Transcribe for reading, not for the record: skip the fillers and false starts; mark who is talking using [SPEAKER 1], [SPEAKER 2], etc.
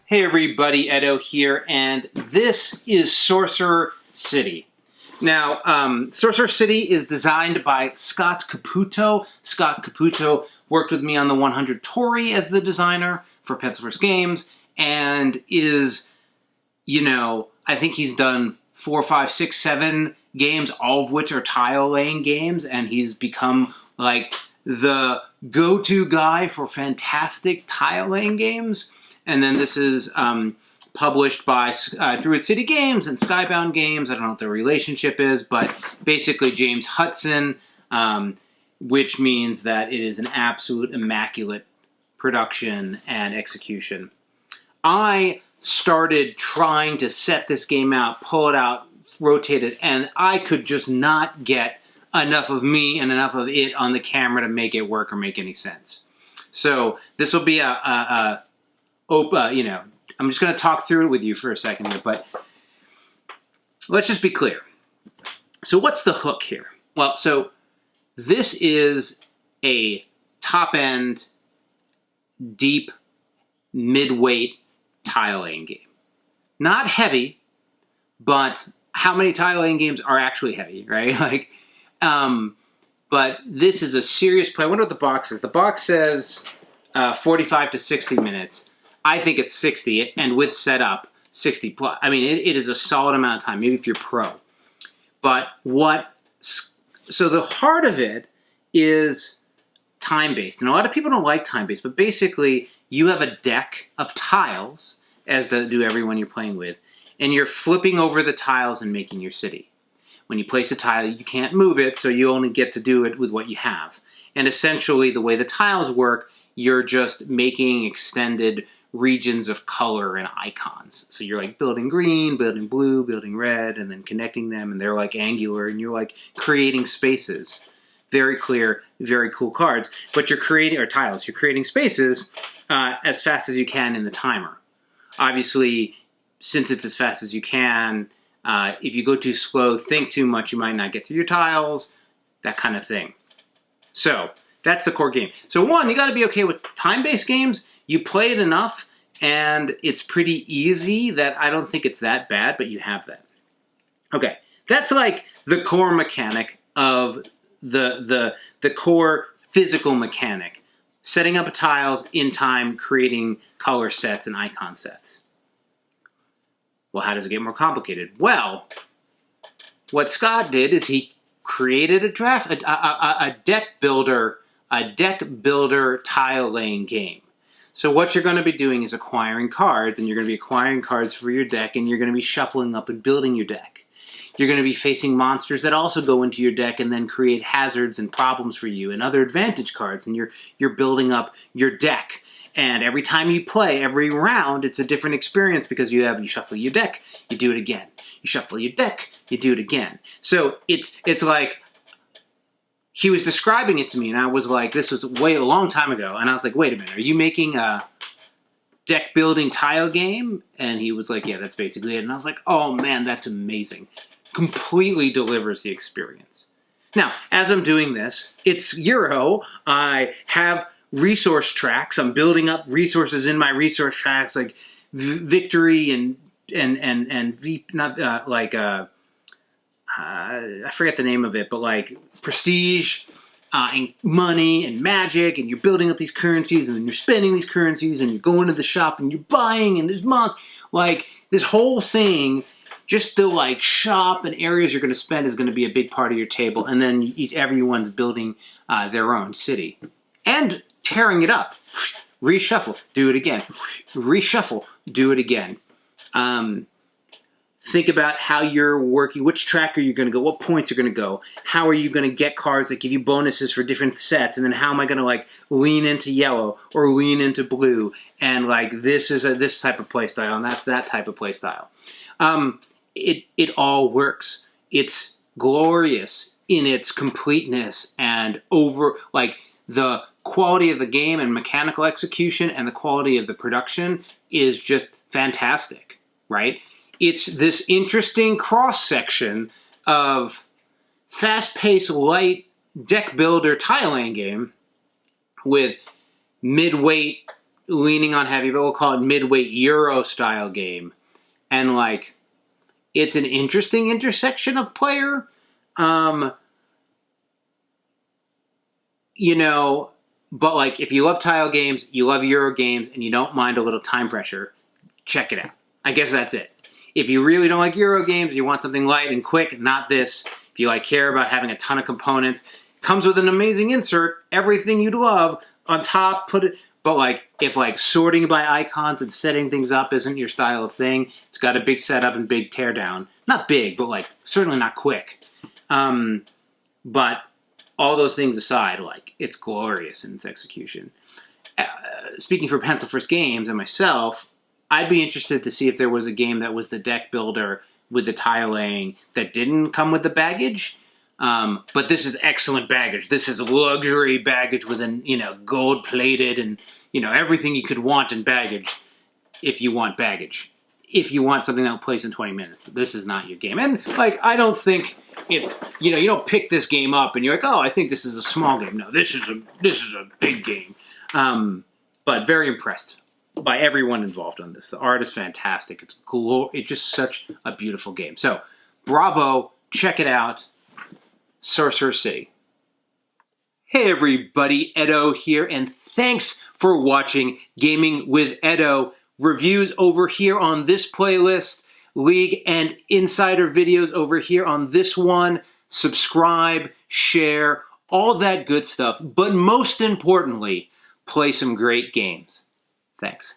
[SPEAKER 1] Hey everybody, Edo here, and this is Sorcerer City. Now, Sorcerer City is designed by Scott Caputo. Scott Caputo worked with me on the 100 Tory as the designer for Pencil First Games, and is, I think he's done 4, 5, 6, 7 games, all of which are tile-laying games, and he's become, like, the go-to guy for fantastic tile-laying games. And then this is published by Druid City Games and Skybound Games. I don't know what their relationship is, but basically James Hudson, which means that it is an absolute immaculate production and execution. I started trying to set this game out, pull it out, rotate it, and I could just not get enough of me and enough of it on the camera to make it work or make any sense. So this will be I'm just going to talk through it with you for a second here, but let's just be clear. So what's the hook here? Well, so this is a top-end, deep, mid-weight tile-laying game. Not heavy, but how many tile-laying games are actually heavy, right? But this is a serious play. I wonder what the box says. The box says 45 to 60 minutes. I think it's 60, and with setup, 60 plus. I mean, it is a solid amount of time, maybe if you're pro. But so the heart of it is time-based. And a lot of people don't like time-based, but basically, you have a deck of tiles, as do everyone you're playing with, and you're flipping over the tiles and making your city. When you place a tile, you can't move it, so you only get to do it with what you have. And essentially, the way the tiles work, you're just making extended regions of color and icons. So you're like building green, building blue, building red, and then connecting them, and they're like angular, and you're like creating spaces. Very clear, very cool cards. But you're creating, or tiles, you're creating spaces as fast as you can in the timer. Obviously, since it's as fast as you can, if you go too slow, think too much, you might not get through your tiles, that kind of thing. So that's the core game. So one, you got to be okay with time-based games. You play it enough, and it's pretty easy that I don't think it's that bad, but you have that. Okay, that's like the core mechanic of the core physical mechanic. Setting up tiles in time, creating color sets and icon sets. Well, how does it get more complicated? Well, what Scott did is he created a deck builder tile laying game. So what you're going to be doing is acquiring cards, and you're going to be acquiring cards for your deck, and you're going to be shuffling up and building your deck. You're going to be facing monsters that also go into your deck and then create hazards and problems for you and other advantage cards, and you're building up your deck. And every time you play, every round, it's a different experience because you shuffle your deck, you do it again. You shuffle your deck, you do it again. So it's like, he was describing it to me, and I was like, this was a long time ago, and I was like, wait a minute, are you making a deck building tile game? And he was like, yeah, that's basically it. And I was like, oh man, that's amazing. Completely delivers the experience. Now, as I'm doing this, it's Euro. I have resource tracks. I'm building up resources in my resource tracks, like victory and I forget the name of it, but like prestige and money and magic, and you're building up these currencies, and then you're spending these currencies, and you're going to the shop, and you're buying, and there's monsters. Like, this whole thing, just the like shop and areas you're going to spend is going to be a big part of your table, and then everyone's building their own city. And tearing it up. Reshuffle, do it again. Reshuffle, do it again. Think about how you're working, which track are you going to go, what points are going to go, how are you going to get cards that give you bonuses for different sets, and then how am I going to like lean into yellow or lean into blue, and like this is this type of play style, and that's that type of play style. It all works. It's glorious in its completeness and the quality of the game and mechanical execution and the quality of the production is just fantastic, right? It's this interesting cross-section of fast-paced, light deck builder tile-laying game with mid-weight leaning on heavy, but we'll call it midweight Euro style game. And like, it's an interesting intersection of player. You know, but like if you love tile games, you love Euro games, and you don't mind a little time pressure, check it out. I guess that's it. If you really don't like Euro games, you want something light and quick, not this. If you like care about having a ton of components, comes with an amazing insert, everything you'd love on top. Put it, but like if like sorting by icons and setting things up isn't your style of thing, it's got a big setup and big teardown. Not big, but like certainly not quick. But all those things aside, like it's glorious in its execution. Speaking for Pencil First Games and myself, I'd be interested to see if there was a game that was the deck builder with the tile laying that didn't come with the baggage. But this is excellent baggage. This is luxury baggage with an, gold plated and, everything you could want in baggage if you want baggage. If you want something that will place in 20 minutes, this is not your game. And like, I don't think you don't pick this game up and you're like, oh, I think this is a small game. No, this is a big game. But very impressed by everyone involved on this. The art is fantastic. It's cool. It's just such a beautiful game. So, bravo. Check it out. Sorcerer City. Hey everybody, Edo here, and thanks for watching Gaming with Edo. Reviews over here on this playlist, League and Insider videos over here on this one. Subscribe, share, all that good stuff. But most importantly, play some great games. Thanks.